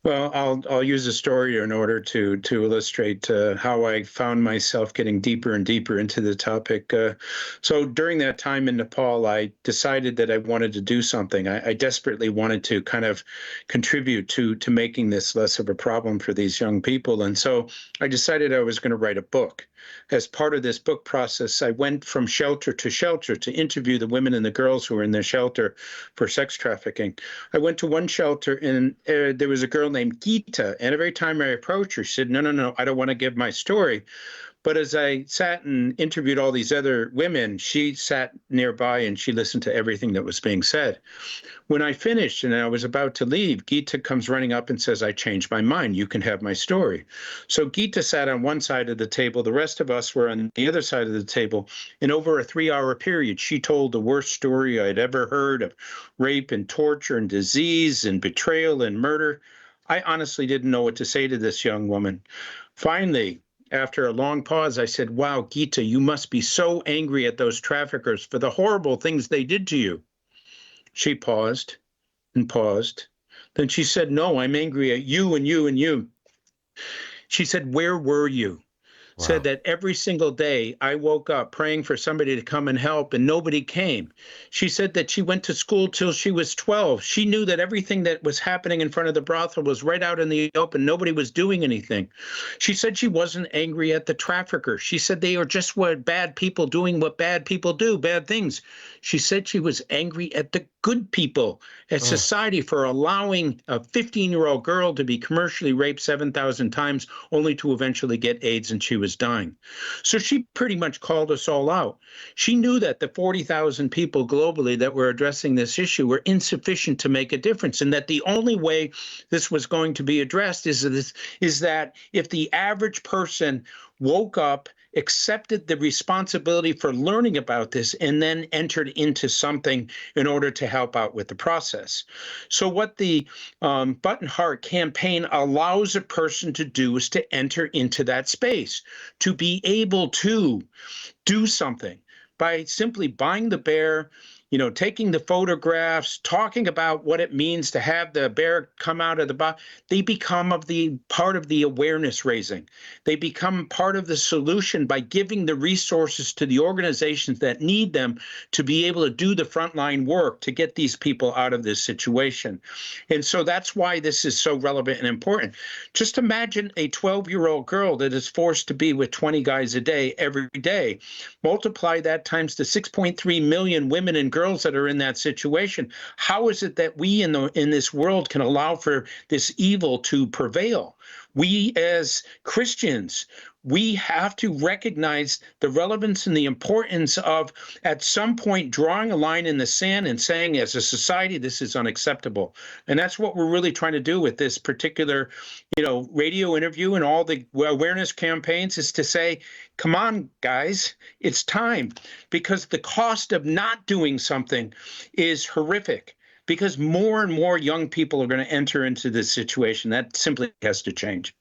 Well, I'll use a story in order to illustrate how I found myself getting deeper and deeper into the topic. So during that time in Nepal, I decided that I wanted to do something. I desperately wanted to kind of contribute to making this less of a problem for these young people, and so I decided I was going to write a book. As part of this book process, I went from shelter to interview the women and the girls who were in the shelter for sex trafficking. I went to one shelter, and there was a girl named Gita. And every time I approached her, she said, "No, no, no, I don't want to give my story." But as I sat and interviewed all these other women, she sat nearby and she listened to everything that was being said. When I finished and I was about to leave, Gita comes running up and says, "I changed my mind. You can have my story." So Gita sat on one side of the table. The rest of us were on the other side of the table. In over a 3-hour period, she told the worst story I'd ever heard of rape and torture and disease and betrayal and murder. I honestly didn't know what to say to this young woman. Finally, after a long pause, I said, "Wow, Gita, you must be so angry at those traffickers for the horrible things they did to you." She paused and paused. Then she said, "No, I'm angry at you and you and you." She said, "Where were you?" Said Wow. that every single day I woke up praying for somebody to come and help, and nobody came. She said that she went to school till she was 12. She knew that everything that was happening in front of the brothel was right out in the open. Nobody was doing anything. She said she wasn't angry at the traffickers. She said they are just what bad people doing what bad people do, bad things. She said she was angry at the good people, at Oh, society for allowing a 15-year-old girl to be commercially raped 7,000 times only to eventually get AIDS, and she was dying. So she pretty much called us all out. She knew that the 40,000 people globally that were addressing this issue were insufficient to make a difference, and that the only way this was going to be addressed is that if the average person woke up, accepted the responsibility for learning about this, and then entered into something in order to help out with the process. So what the Button Heart campaign allows a person to do is to enter into that space, to be able to do something by simply buying the bear, taking the photographs, talking about what it means to have the bear come out of the box. They become part of the awareness raising. They become part of the solution by giving the resources to the organizations that need them to be able to do the frontline work to get these people out of this situation. And so that's why this is so relevant and important. Just imagine a 12-year-old girl that is forced to be with 20 guys a day every day. Multiply that times the 6.3 million women and girls that are in that situation. How is it that we in this world can allow for this evil to prevail? We as Christians, we have to recognize the relevance and the importance of, at some point, drawing a line in the sand and saying, as a society, this is unacceptable. And that's what we're really trying to do with this particular, radio interview and all the awareness campaigns, is to say, come on, guys, it's time. Because the cost of not doing something is horrific, because more and more young people are going to enter into this situation. That simply has to change.